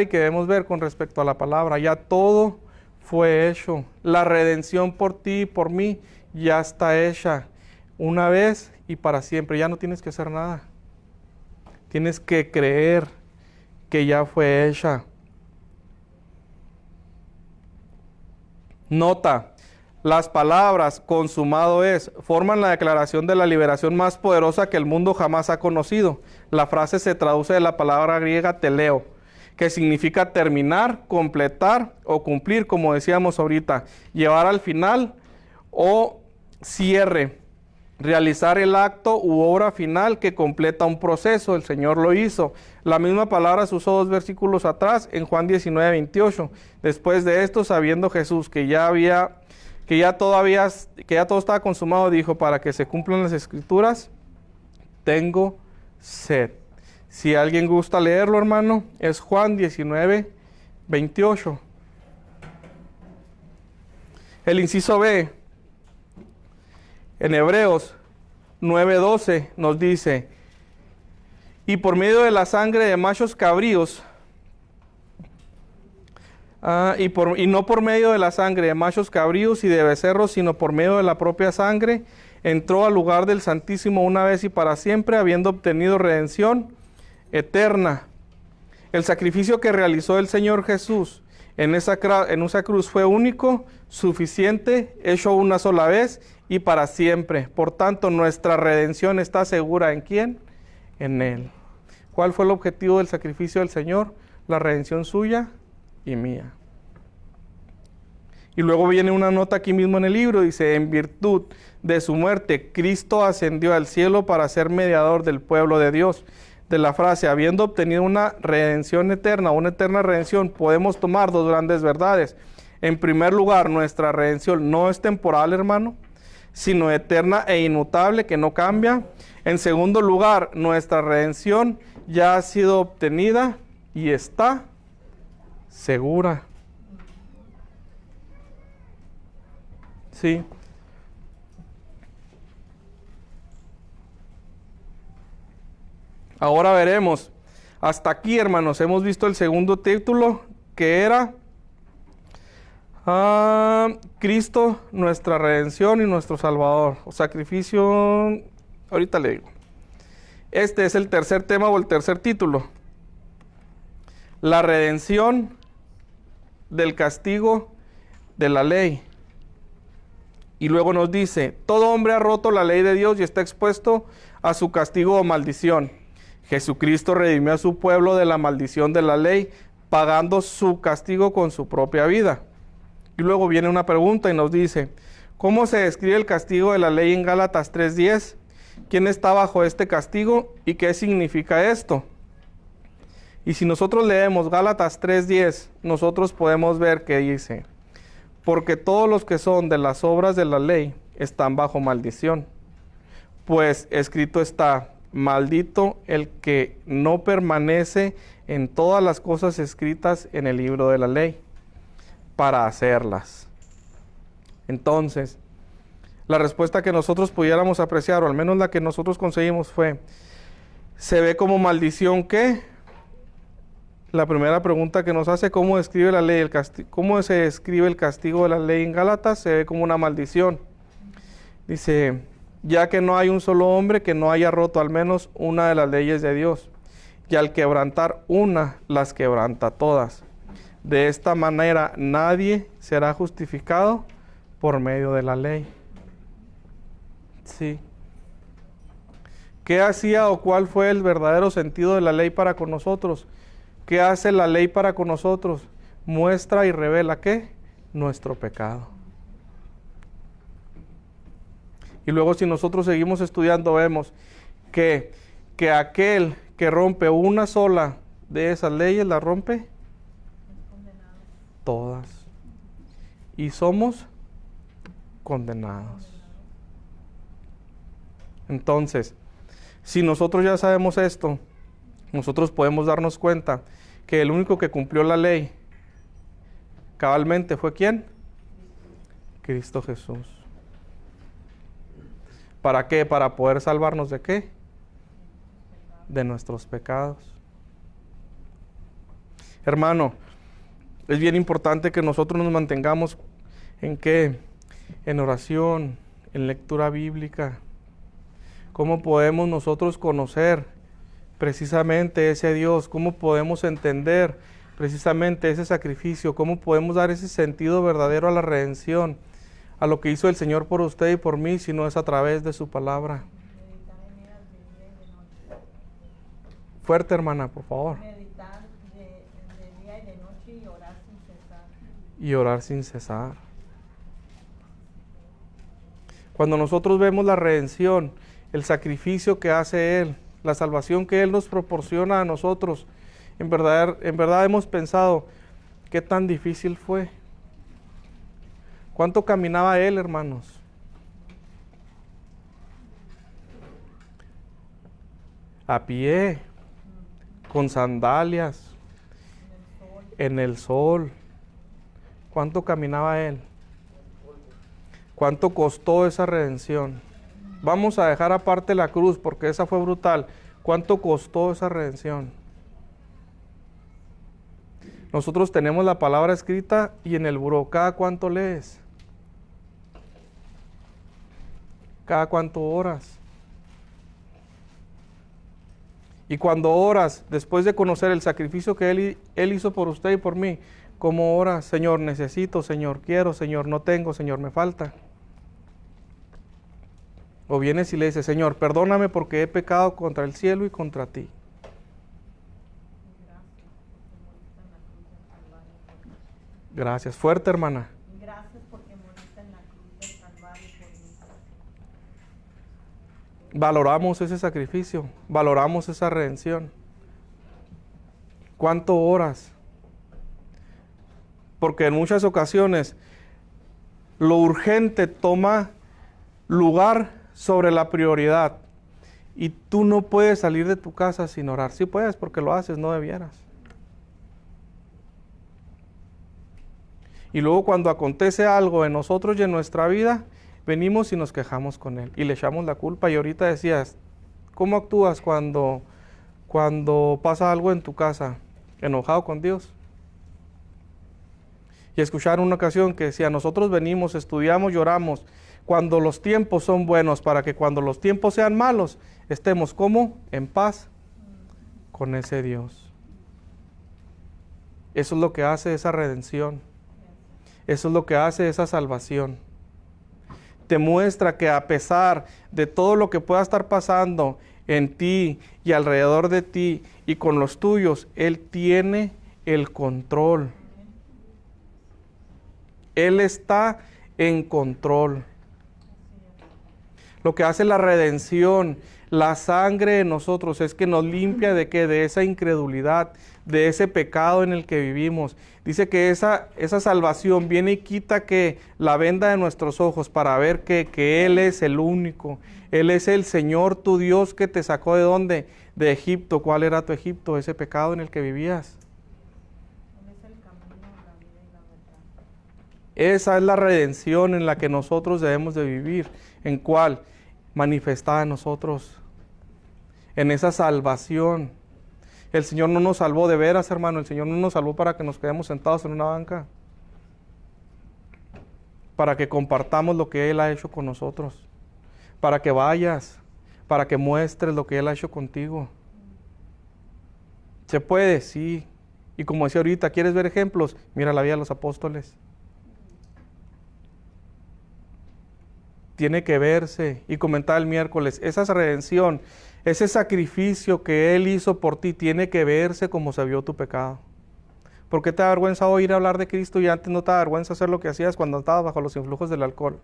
Speaker 1: y que debemos ver con respecto a la palabra. Ya todo fue hecho. La redención por ti y por mí ya está hecha. Una vez y para siempre. Ya no tienes que hacer nada. Tienes que creer que ya fue hecha. Nota, las palabras consumado es forman la declaración de la liberación más poderosa que el mundo jamás ha conocido. La frase se traduce de la palabra griega teleo, que significa terminar, completar o cumplir, como decíamos ahorita, llevar al final o cierre, realizar el acto u obra final que completa un proceso. El Señor lo hizo. La misma palabra se usó 2 versículos atrás en Juan 19:28. Después de esto, sabiendo Jesús que ya todo estaba consumado, dijo, para que se cumplan las escrituras, tengo sed. Si alguien gusta leerlo, hermano, es Juan 19, 28. El inciso B, en Hebreos 9:12 nos dice: y por medio de la sangre de machos cabríos, y no por medio de la sangre de machos cabríos y de becerros, sino por medio de la propia sangre, entró al lugar del Santísimo una vez y para siempre, habiendo obtenido redención eterna. El sacrificio que realizó el Señor Jesús en esa cruz fue único, suficiente, hecho una sola vez y para siempre. Por tanto, nuestra redención está segura ¿en quién? En Él. ¿Cuál fue el objetivo del sacrificio del Señor? La redención suya y mía. Y luego viene una nota aquí mismo en el libro, dice: en virtud de su muerte, Cristo ascendió al cielo para ser mediador del pueblo de Dios. De la frase, habiendo obtenido una redención eterna, una eterna redención, podemos tomar dos grandes verdades. En primer lugar, nuestra redención no es temporal, hermano, sino eterna e inmutable, que no cambia. En segundo lugar, nuestra redención ya ha sido obtenida y está segura. Sí. Ahora veremos. Hasta aquí, hermanos, hemos visto el segundo título, que era Cristo, nuestra redención y nuestro Salvador. O sacrificio, ahorita le digo. Este es el tercer tema o el tercer título. La redención del castigo de la ley. Y luego nos dice: todo hombre ha roto la ley de Dios y está expuesto a su castigo o maldición. Jesucristo redimió a su pueblo de la maldición de la ley, pagando su castigo con su propia vida. Y luego viene una pregunta y nos dice: ¿cómo se describe el castigo de la ley en Gálatas 3:10? ¿Quién está bajo este castigo y qué significa esto? Y si nosotros leemos Gálatas 3:10, nosotros podemos ver que dice: porque todos los que son de las obras de la ley están bajo maldición. Pues escrito está: maldito el que no permanece en todas las cosas escritas en el libro de la ley, para hacerlas. Entonces, la respuesta que nosotros pudiéramos apreciar, o al menos la que nosotros conseguimos, fue: ¿se ve como maldición qué? La primera pregunta que nos hace: ¿cómo describe la ley cómo se describe el castigo de la ley en Gálatas? Se ve como una maldición. Dice: ya que no hay un solo hombre que no haya roto al menos una de las leyes de Dios, y al quebrantar una, las quebranta todas. De esta manera nadie será justificado por medio de la ley. Sí. ¿Qué hacía o cuál fue el verdadero sentido de la ley para con nosotros? ¿Qué hace la ley para con nosotros? Muestra y revela ¿qué? Nuestro pecado. Y luego, si nosotros seguimos estudiando, vemos que aquel que rompe una sola de esas leyes, la rompe todas. Y somos condenados. Entonces, si nosotros ya sabemos esto, nosotros podemos darnos cuenta que el único que cumplió la ley cabalmente fue ¿quién? Cristo Jesús. ¿Para qué? Para poder salvarnos ¿de qué? De nuestros pecados. Hermano, es bien importante que nosotros nos mantengamos ¿en qué? En oración, en lectura bíblica. ¿Cómo podemos nosotros conocer precisamente ese Dios? ¿Cómo podemos entender precisamente ese sacrificio? ¿Cómo podemos dar ese sentido verdadero a la redención? A lo que hizo el Señor por usted y por mí, si no es a través de su palabra. Fuerte, hermana, por favor.
Speaker 2: Meditar de día y de noche y orar sin cesar.
Speaker 1: Y orar sin cesar. Cuando nosotros vemos la redención, el sacrificio que hace Él, la salvación que Él nos proporciona a nosotros, en verdad hemos pensado, ¿qué tan difícil fue? ¿Cuánto caminaba Él, hermanos? a pie, con sandalias, en el sol. ¿Cuánto caminaba él? ¿Cuánto costó esa redención? Vamos a dejar aparte la cruz porque esa fue brutal. ¿Cuánto costó esa redención? Nosotros tenemos la palabra escrita y en el buró. ¿Cada cuánto lees? ¿Cada cuánto oras? Y cuando oras, después de conocer el sacrificio que Él hizo por usted y por mí, ¿cómo oras? Señor, necesito, Señor, quiero, Señor, no tengo, Señor, me falta. O vienes y le dices, Señor, perdóname porque he pecado contra el cielo y contra ti. Gracias. Fuerte, hermana.
Speaker 2: Gracias porque moriste en la cruz del Calvario por mí.
Speaker 1: Valoramos ese sacrificio, valoramos esa redención. ¿Cuánto oras? Porque en muchas ocasiones lo urgente toma lugar sobre la prioridad y tú no puedes salir de tu casa sin orar. Sí puedes porque lo haces, no debieras. Y luego cuando acontece algo en nosotros y en nuestra vida, venimos y nos quejamos con Él y le echamos la culpa. Y ahorita decías, ¿cómo actúas cuando pasa algo en tu casa? ¿Enojado con Dios? Y escucharon una ocasión que decía, nosotros venimos, estudiamos, lloramos, cuando los tiempos son buenos, para que cuando los tiempos sean malos, estemos como en paz con ese Dios. Eso es lo que hace esa redención. Eso es lo que hace esa salvación. Te muestra que a pesar de todo lo que pueda estar pasando en ti y alrededor de ti y con los tuyos, Él tiene el control. Él está en control. Lo que hace la redención, la sangre de nosotros, es que nos limpia ¿de qué? De esa incredulidad, de ese pecado en el que vivimos. Dice que esa salvación viene y quita que la venda de nuestros ojos para ver que Él es el único. Él es el Señor, tu Dios, que te sacó ¿de dónde? De Egipto. ¿Cuál era tu Egipto? Ese pecado en el que vivías.
Speaker 2: Él es el camino, la vida y la verdad.
Speaker 1: Esa es la redención en la que nosotros debemos de vivir. ¿En cuál? Manifestada en nosotros. En esa salvación. El Señor no nos salvó de veras, hermano. El Señor no nos salvó para que nos quedemos sentados en una banca. Para que compartamos lo que Él ha hecho con nosotros. Para que vayas. Para que muestres lo que Él ha hecho contigo. ¿Se puede? Sí. Y como decía ahorita, ¿quieres ver ejemplos? Mira la vida de los apóstoles. Tiene que verse. Y comentaba el miércoles, esa redención, ese sacrificio que Él hizo por ti, tiene que verse como se vio tu pecado. ¿Por qué te da vergüenza hoy ir a hablar de Cristo y antes no te da vergüenza hacer lo que hacías cuando estabas bajo los influjos del alcohol?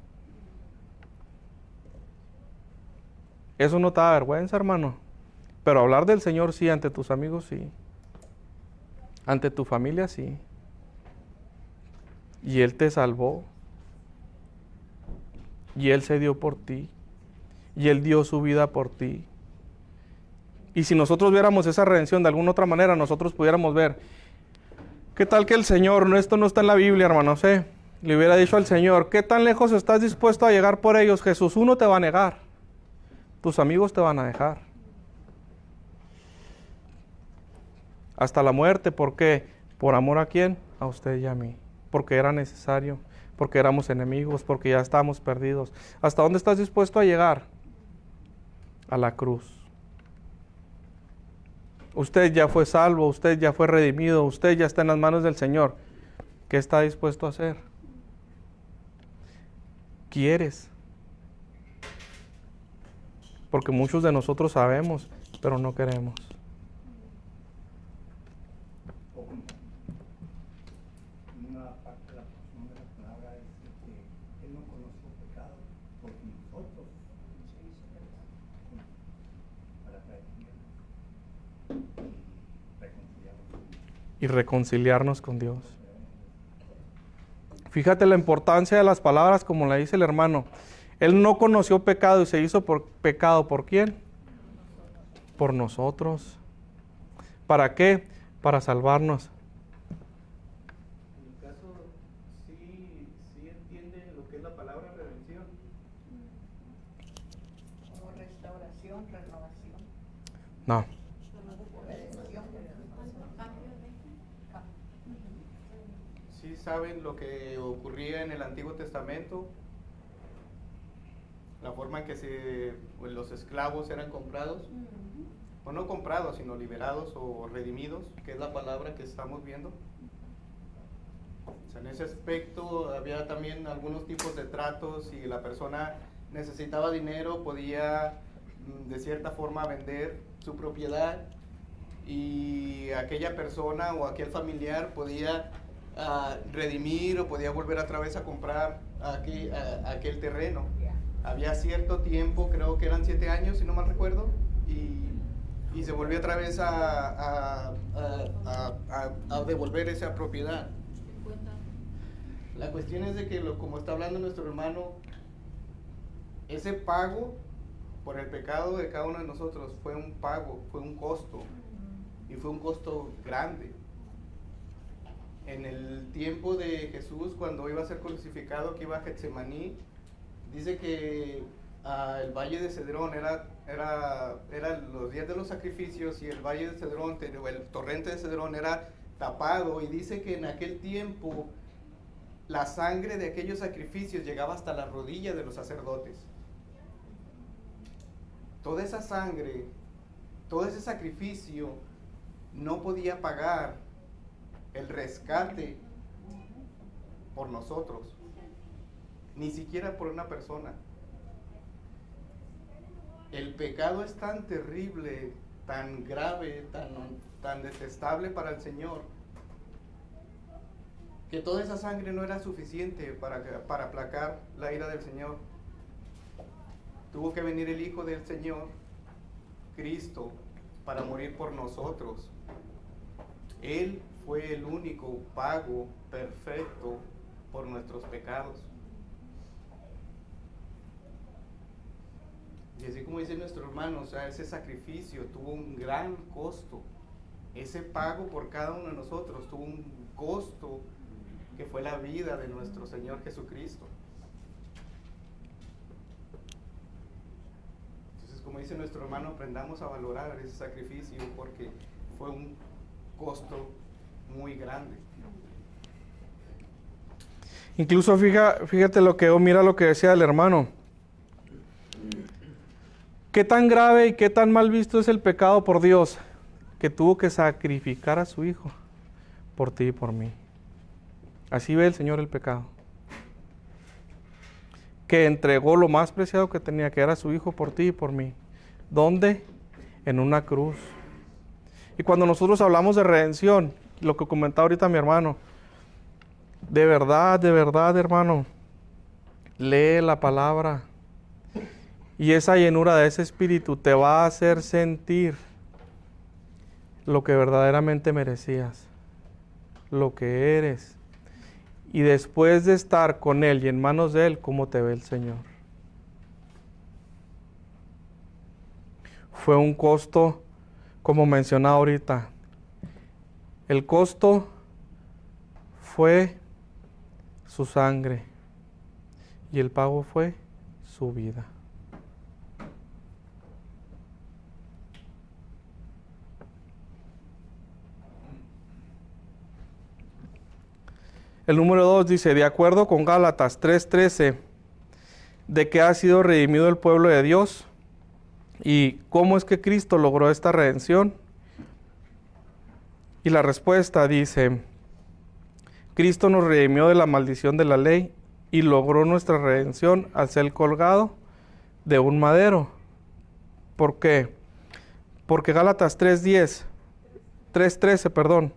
Speaker 1: Eso no te da vergüenza, hermano. Pero hablar del Señor sí, ante tus amigos sí. Ante tu familia sí. Y Él te salvó. Y Él se dio por ti. Y Él dio su vida por ti. Y si nosotros viéramos esa redención de alguna otra manera, nosotros pudiéramos ver, ¿qué tal que el Señor, esto no está en la Biblia, hermano, le hubiera dicho al Señor, ¿qué tan lejos estás dispuesto a llegar por ellos? Jesús, uno te va a negar, tus amigos te van a dejar. Hasta la muerte, ¿por qué? ¿Por amor a quién? A usted y a mí. Porque era necesario, porque éramos enemigos, porque ya estábamos perdidos. ¿Hasta dónde estás dispuesto a llegar? A la cruz. Usted ya fue salvo, usted ya fue redimido, usted ya está en las manos del Señor. ¿Qué está dispuesto a hacer? ¿Quieres? Porque muchos de nosotros sabemos, pero no queremos.
Speaker 3: Una parte de la porción de la palabra es que Él no conoció pecado porque nosotros se hizo pecado para
Speaker 1: y reconciliarnos con Dios. Fíjate la importancia de las palabras, como la dice el hermano. Él no conoció pecado y se hizo pecado. ¿Por quién? por nosotros. ¿Para qué? Para salvarnos.
Speaker 4: En mi caso, sí entienden lo que es la palabra redención.
Speaker 2: Como restauración, renovación.
Speaker 1: No.
Speaker 2: Redención.
Speaker 4: Sí saben lo que ocurría en el Antiguo Testamento, la forma en que los esclavos eran comprados, o no comprados, sino liberados o redimidos, que es la palabra que estamos viendo. O sea, en ese aspecto había también algunos tipos de tratos. Si la persona necesitaba dinero, podía de cierta forma vender su propiedad, y aquella persona o aquel familiar podía redimir o podía volver otra vez a comprar aquel terreno. Había cierto tiempo, creo que eran 7 años si no mal recuerdo, y se volvió otra vez a devolver esa propiedad. La cuestión es de que, como está hablando nuestro hermano, ese pago por el pecado de cada uno de nosotros fue un pago, fue un costo, y fue un costo grande. En el tiempo de Jesús, cuando iba a ser crucificado, que iba a Getsemaní, dice que el valle de Cedrón era los días de los sacrificios, y el valle de Cedrón, el torrente de Cedrón era tapado, y dice que en aquel tiempo la sangre de aquellos sacrificios llegaba hasta la rodilla de los sacerdotes. Toda esa sangre, todo ese sacrificio no podía pagar el rescate por nosotros, ni siquiera por una persona. El pecado es tan terrible, tan grave, tan detestable para el Señor, que toda esa sangre no era suficiente para aplacar la ira del Señor. Tuvo que venir el Hijo del Señor, Cristo, para morir por nosotros. Él fue el único pago perfecto por nuestros pecados. Y así como dice nuestro hermano, o sea, ese sacrificio tuvo un gran costo. Ese pago por cada uno de nosotros tuvo un costo, que fue la vida de nuestro Señor Jesucristo. Entonces, como dice nuestro hermano, aprendamos a valorar ese sacrificio, porque fue un costo muy grande.
Speaker 1: Incluso fíjate mira lo que decía el hermano. ¿Qué tan grave y qué tan mal visto es el pecado por Dios, que tuvo que sacrificar a su Hijo por ti y por mí? Así ve el Señor el pecado. Que entregó lo más preciado que tenía, que era su Hijo, por ti y por mí. ¿Dónde? En una cruz. Y cuando nosotros hablamos de redención, lo que comentaba ahorita mi hermano, de verdad, hermano, lee la palabra. Y esa llenura de ese espíritu te va a hacer sentir lo que verdaderamente merecías, lo que eres. Y después de estar con Él y en manos de Él, ¿cómo te ve el Señor? Fue un costo, como mencionaba ahorita. El costo fue su sangre y el pago fue su vida. El número 2 dice, de acuerdo con Gálatas 3:13, de que ha sido redimido el pueblo de Dios. ¿Y cómo es que Cristo logró esta redención? Y la respuesta dice, Cristo nos redimió de la maldición de la ley y logró nuestra redención al ser colgado de un madero. ¿Por qué? Porque Gálatas 3:13,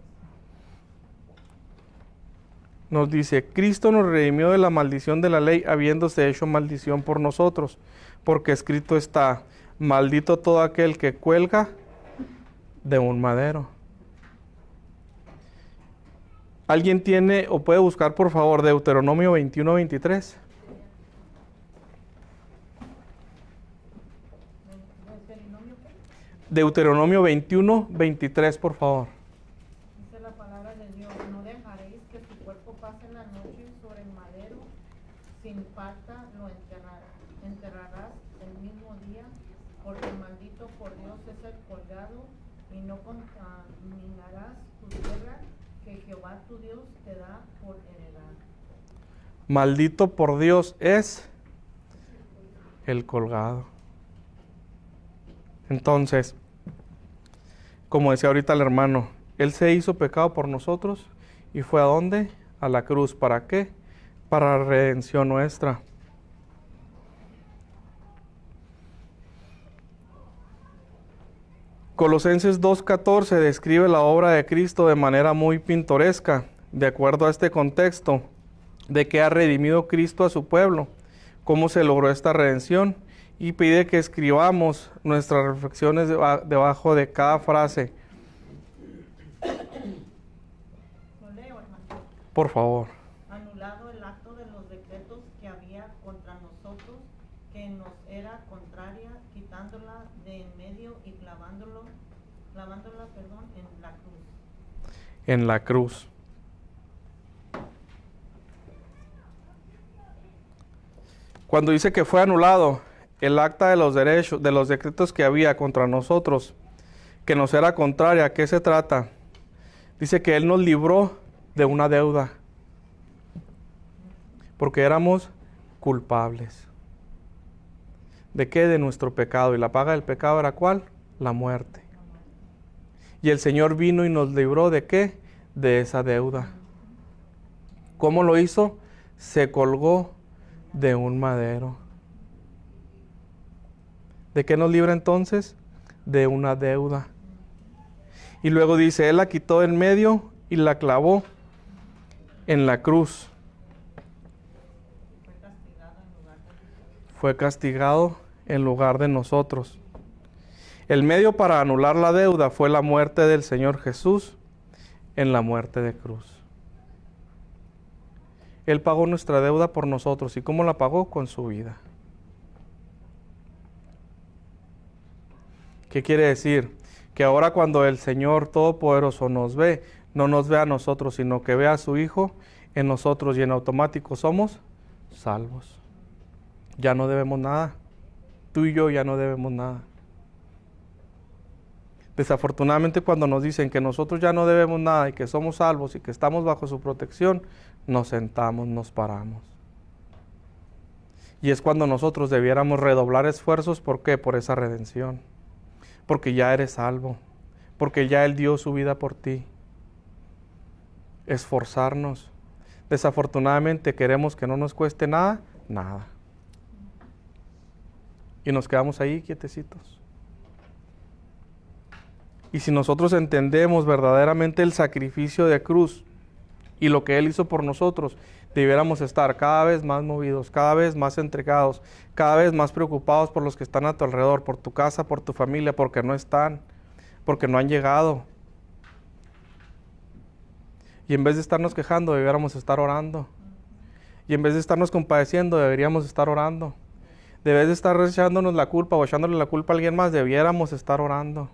Speaker 1: nos dice, Cristo nos redimió de la maldición de la ley, habiéndose hecho maldición por nosotros, porque escrito está, maldito todo aquel que cuelga de un madero. ¿Alguien tiene o puede buscar, por favor, Deuteronomio 21:23? Deuteronomio 21, 23, por favor.
Speaker 2: Dice la palabra de Dios: no dejaréis que tu cuerpo pase la noche sobre el madero, sin falta lo enterrarás el mismo día, porque maldito por Dios es el colgado, y no contaminarás tu tierra que Jehová tu Dios te da por heredad.
Speaker 1: Maldito por Dios es el colgado. Entonces, como decía ahorita el hermano, Él se hizo pecado por nosotros y fue ¿a dónde? A la cruz. ¿Para qué? Para la redención nuestra. Colosenses 2:14 describe la obra de Cristo de manera muy pintoresca, de acuerdo a este contexto, de que ha redimido Cristo a su pueblo, cómo se logró esta redención, y pide que escribamos nuestras reflexiones debajo de cada frase.
Speaker 2: Lo leo, hermano.
Speaker 1: Por favor.
Speaker 2: Anulado el acto de los decretos que había contra nosotros, que nos era contraria, quitándola de en medio y clavándola, en la cruz.
Speaker 1: En la cruz. Cuando dice que fue anulado el acta de los derechos, de los decretos que había contra nosotros, que nos era contraria, ¿a qué se trata? Dice que Él nos libró de una deuda, porque éramos culpables. ¿De qué? De nuestro pecado. ¿Y la paga del pecado era cuál? La muerte. Y el Señor vino y nos libró ¿de qué? De esa deuda. ¿Cómo lo hizo? Se colgó de un madero. ¿De qué nos libra entonces? De una deuda. Y luego dice, Él la quitó en medio y la clavó en la cruz. Fue castigado en lugar de nosotros. El medio para anular la deuda fue la muerte del Señor Jesús en la muerte de cruz. Él pagó nuestra deuda por nosotros. ¿Y cómo la pagó? Con su vida. ¿Qué quiere decir? Que ahora cuando el Señor Todopoderoso nos ve, no nos ve a nosotros, sino que ve a su Hijo en nosotros, y en automático somos salvos. Ya no debemos nada. Tú y yo ya no debemos nada. Desafortunadamente, cuando nos dicen que nosotros ya no debemos nada y que somos salvos y que estamos bajo su protección, nos sentamos, nos paramos. Y es cuando nosotros debiéramos redoblar esfuerzos. ¿Por qué? Por esa redención. Porque ya eres salvo. Porque ya Él dio su vida por ti. Esforzarnos. Desafortunadamente queremos que no nos cueste nada, nada. Y nos quedamos ahí quietecitos. Y si nosotros entendemos verdaderamente el sacrificio de cruz y lo que Él hizo por nosotros, debiéramos estar cada vez más movidos, cada vez más entregados, cada vez más preocupados por los que están a tu alrededor, por tu casa, por tu familia, porque no están, porque no han llegado. Y en vez de estarnos quejando, debiéramos estar orando. Y en vez de estarnos compadeciendo, deberíamos estar orando. En vez de estar echándonos la culpa o echándole la culpa a alguien más, debiéramos estar orando.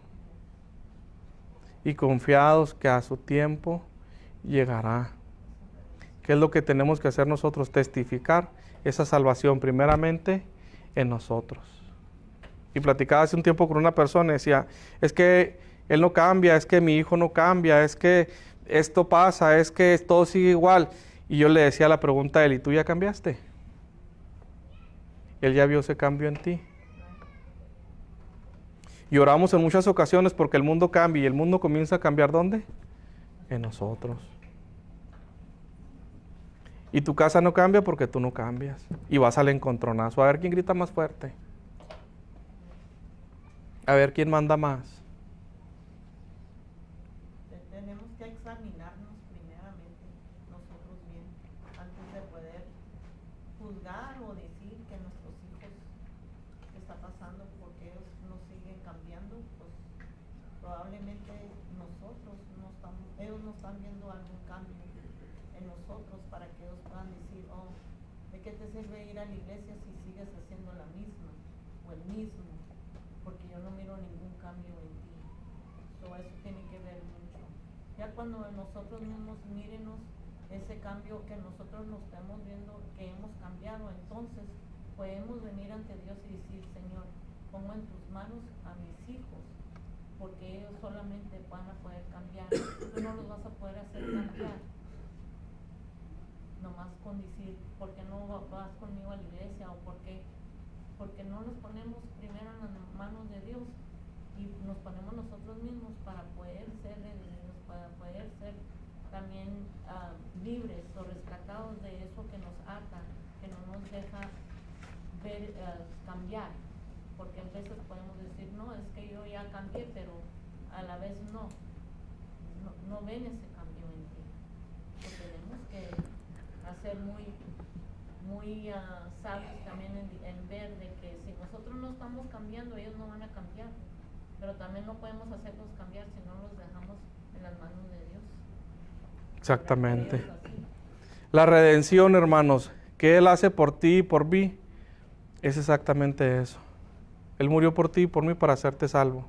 Speaker 1: Y confiados que a su tiempo llegará. ¿Qué es lo que tenemos que hacer nosotros? Testificar esa salvación primeramente en nosotros. Y platicaba hace un tiempo con una persona y decía, es que él no cambia, es que mi hijo no cambia, es que esto pasa, es que todo sigue igual. Y yo le decía la pregunta a él, ¿y tú ya cambiaste? Él ya vio ese cambio en ti. Y oramos en muchas ocasiones porque el mundo cambia, y el mundo comienza a cambiar ¿dónde? En nosotros. Y tu casa no cambia porque tú no cambias. Y vas al encontronazo. A ver quién grita más fuerte. A ver quién manda más.
Speaker 2: Tenemos que examinarnos primeramente nosotros bien antes de poder juzgar o decir que nuestros hijos qué está pasando porque ellos no siguen cambiando. Pues probablemente ellos no están viendo algún cambio en nosotros para que ellos puedan decir, oh, ¿de qué te sirve ir a la iglesia si sigues haciendo la misma o el mismo? porque yo no miro ningún cambio en ti. Eso tiene que ver mucho. Ya cuando nosotros mismos mírenos ese cambio que nosotros nos estamos viendo que hemos cambiado, entonces podemos venir ante Dios y decir, Señor, pongo en tus manos a mis hijos, porque ellos solamente van a poder cambiar. Tú no los vas a poder hacer cambiar. Nomás con decir, ¿por qué no vas conmigo a la iglesia? O porque no nos ponemos primero en las manos de Dios y nos ponemos nosotros mismos para poder ser redimidos, para poder ser también libres o rescatados de eso que nos ata, que no nos deja ver, cambiar. Porque a veces podemos decir, no, es que yo ya cambié, pero a la vez no ven ese cambio en ti. Pues tenemos que hacer muy sabios también en ver de que si nosotros no estamos cambiando, ellos no van a cambiar. Pero también no podemos hacerlos cambiar si no los dejamos en las manos de Dios.
Speaker 1: Exactamente. La redención, hermanos, que Él hace por ti y por mí, es exactamente eso. Él murió por ti y por mí para hacerte salvo.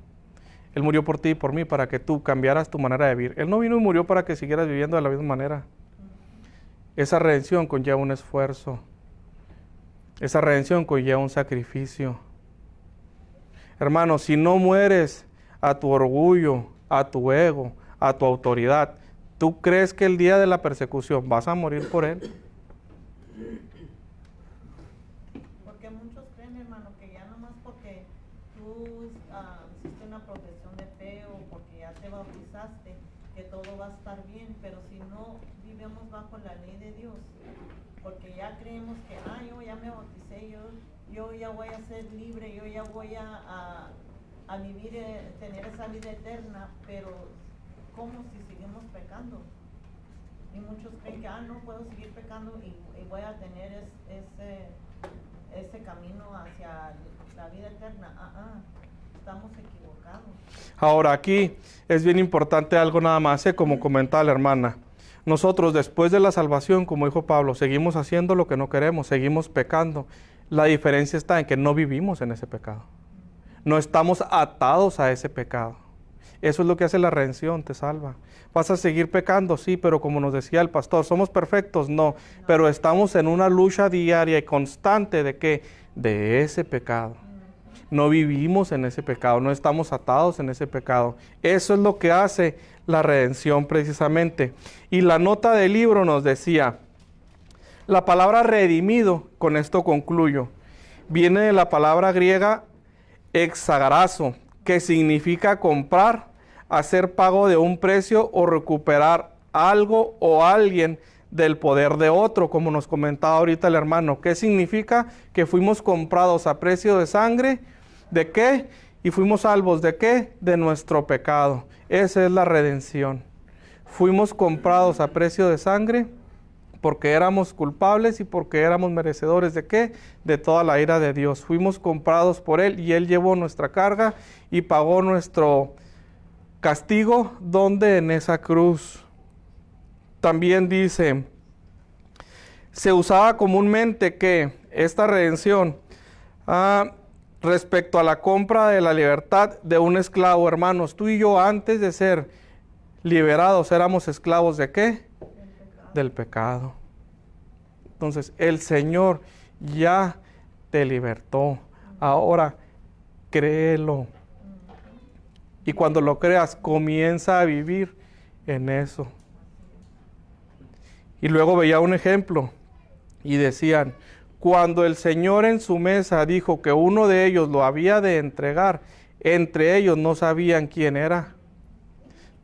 Speaker 1: Él murió por ti y por mí para que tú cambiaras tu manera de vivir. Él no vino y murió para que siguieras viviendo de la misma manera. Esa redención conlleva un esfuerzo. Esa redención conlleva un sacrificio. Hermanos, si no mueres a tu orgullo, a tu ego, a tu autoridad, ¿tú crees que el día de la persecución vas a morir por Él?
Speaker 2: Porque muchos creen, hermano, que ya nomás porque tú hiciste una profesión de fe o porque ya te bautizaste, que todo va a estar bien, pero si no vivimos bajo la ley de Dios, porque ya creemos que, yo ya me bauticé, yo ya voy a ser libre, yo ya voy a vivir, tener esa vida eterna, pero ¿cómo si seguimos pecando? Y muchos creen que, no puedo seguir pecando y voy a tener ese camino hacia la vida eterna. Estamos equivocados.
Speaker 1: Ahora aquí es bien importante algo nada más, como comentaba la hermana. Nosotros después de la salvación, como dijo Pablo, seguimos haciendo lo que no queremos, seguimos pecando. La diferencia está en que no vivimos en ese pecado. No estamos atados a ese pecado. Eso es lo que hace la redención, te salva. ¿Vas a seguir pecando? Sí, pero como nos decía el pastor, ¿somos perfectos? No, pero estamos en una lucha diaria y constante ¿de qué? De ese pecado. No vivimos en ese pecado, no estamos atados en ese pecado. Eso es lo que hace la redención precisamente. Y la nota del libro nos decía, la palabra redimido, con esto concluyo, viene de la palabra griega exagarazo, que significa comprar, hacer pago de un precio o recuperar algo o alguien del poder de otro, como nos comentaba ahorita el hermano. ¿Qué significa? Que fuimos comprados a precio de sangre. ¿De qué? Y fuimos salvos. ¿De qué? De nuestro pecado. Esa es la redención. Fuimos comprados a precio de sangre porque éramos culpables y porque éramos merecedores ¿de qué? De toda la ira de Dios. Fuimos comprados por Él y Él llevó nuestra carga y pagó nuestro castigo. ¿Dónde? En esa cruz. También dice, se usaba comúnmente que esta redención respecto a la compra de la libertad de un esclavo. Hermanos, tú y yo antes de ser liberados éramos esclavos ¿de qué? Del pecado. Entonces el Señor ya te libertó. Ahora créelo. Y cuando lo creas, comienza a vivir en eso. Y luego veía un ejemplo y decían, cuando el Señor en su mesa dijo que uno de ellos lo había de entregar, entre ellos no sabían quién era.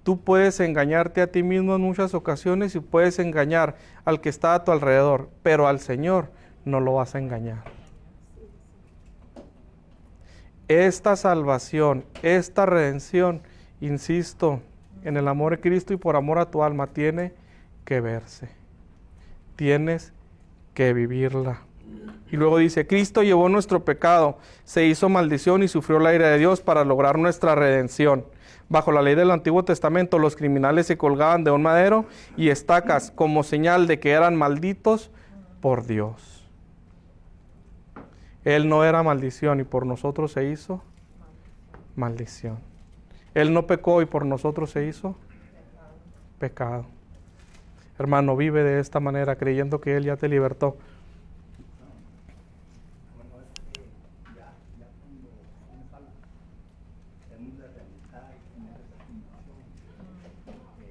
Speaker 1: Tú puedes engañarte a ti mismo en muchas ocasiones y puedes engañar al que está a tu alrededor, pero al Señor no lo vas a engañar. Esta salvación, esta redención, insisto, en el amor de Cristo y por amor a tu alma, tiene que verse. Tienes que vivirla. Y luego dice, Cristo llevó nuestro pecado, se hizo maldición y sufrió la ira de Dios para lograr nuestra redención. Bajo la ley del Antiguo Testamento, los criminales se colgaban de un madero y estacas como señal de que eran malditos por Dios. Él no era maldición y por nosotros se hizo maldición. Él no pecó y por nosotros se hizo pecado. Hermano, vive de esta manera creyendo que Él ya te libertó.
Speaker 3: Bueno, ya cuando uno sale, debemos de realizar y tener esa convicción, porque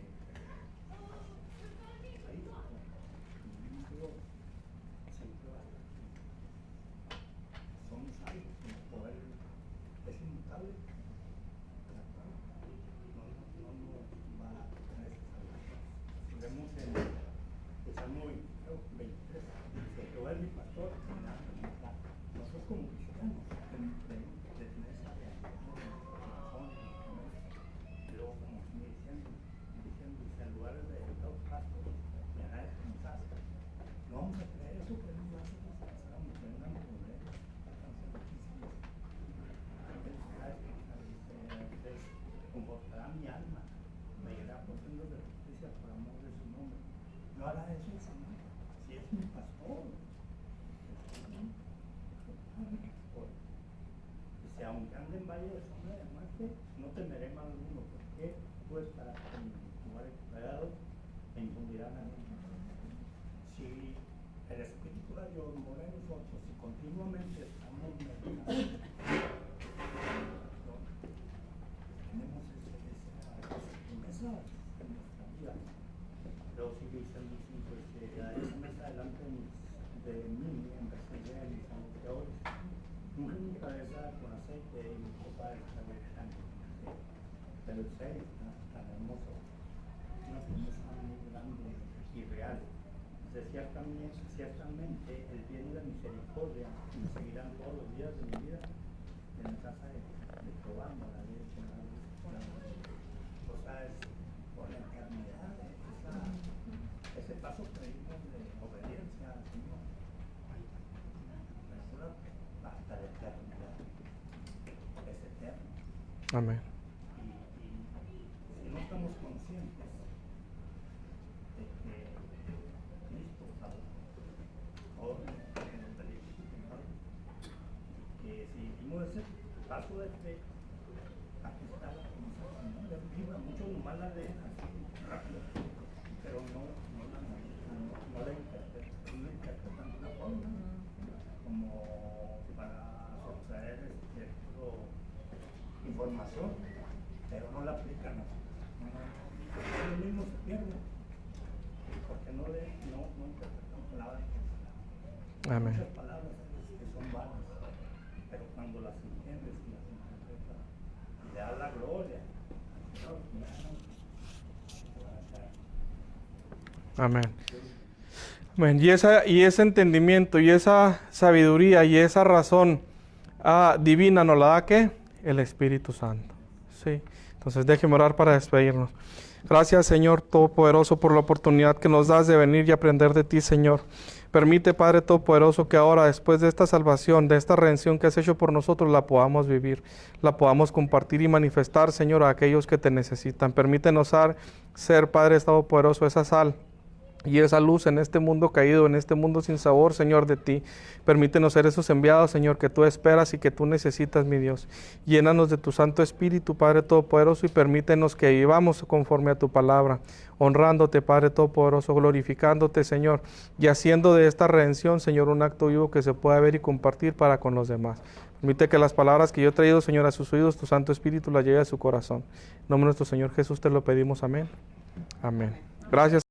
Speaker 3: ahí, Dios siempre va a estar. Somos salvos, nuestro Él es inmutable, no nos va a tener esa salvación. Si vemos en el Salmo 23, dice, Jehová es mi pastor, y nada me faltará. Nosotros como cristianos tenemos de tener esa realidad en nuestro corazón, en nuestra mente. Y luego, como sigue diciendo, dice, en lugares de dos pastos, me hará descansar. No vamos a creer eso, pero no va a ser descansar, aunque vengan problemas, alcanzar difíciles. Él hará descansar, dice, confortará mi alma, me guiará por sendas de justicia por amor de su nombre. No hará eso el Señor, si es mi pastor. Dice, aunque ande en valle de sombra de muerte, no temeré mal alguno, porque tú estarás conmigo. Tu vara y tu callado me infundirán a mí. Si el Espíritu de Dios mora en nosotros, si continuamente estamos meditando, tenemos esa promesa en nuestra vida. Pero sigue diciendo, pues, hay esa mesa delante de mí, en vez de mis angustiadores. Nunca mi cabeza con aceite y mi copa está rebosante. Pero el 6 está tan hermoso, una promesa muy grande y real. Dice, ciertamente el bien y la misericordia me seguirán todos los días de mi vida en la casa de Jehová, la leche, o sea, es por la eternidad, ese paso que dimos de obediencia al Señor, hasta la eternidad, es eterno.
Speaker 1: Amén.
Speaker 3: Y si no estamos conscientes de que Cristo salva, o que nos bendice, que si hicimos ese paso de fe, aquí está la promesa del Señor, es viva. Muchos nomás la leen así rápido, pero no la interpretan de una forma como para sustraer información, pero no la aplican. Ellos mismos se pierden porque no interpretan palabras por palabras.
Speaker 1: Amén.
Speaker 3: Muchas palabras que son vanas, pero cuando las entiendes y las interpretas y le das la gloria al Señor,
Speaker 1: Amén. Amén. Y ese entendimiento y esa sabiduría y esa razón divina nos la da ¿qué? El Espíritu Santo. Sí. Entonces déjeme orar para despedirnos. Gracias, Señor Todopoderoso, por la oportunidad que nos das de venir y aprender de ti, Señor. Permite, Padre Todopoderoso, que ahora, después de esta salvación, de esta redención que has hecho por nosotros, la podamos vivir, la podamos compartir y manifestar, Señor, a aquellos que te necesitan. Permítenos ser, Padre Todopoderoso, esa sal y esa luz en este mundo caído, en este mundo sin sabor, Señor, de ti. Permítenos ser esos enviados, Señor, que tú esperas y que tú necesitas, mi Dios. Llénanos de tu Santo Espíritu, Padre Todopoderoso, y permítenos que vivamos conforme a tu palabra, honrándote, Padre Todopoderoso, glorificándote, Señor, y haciendo de esta redención, Señor, un acto vivo que se pueda ver y compartir para con los demás. Permite que las palabras que yo he traído, Señor, a sus oídos, tu Santo Espíritu las lleve a su corazón. En nombre de nuestro Señor Jesús te lo pedimos. Amén. Amén. Gracias.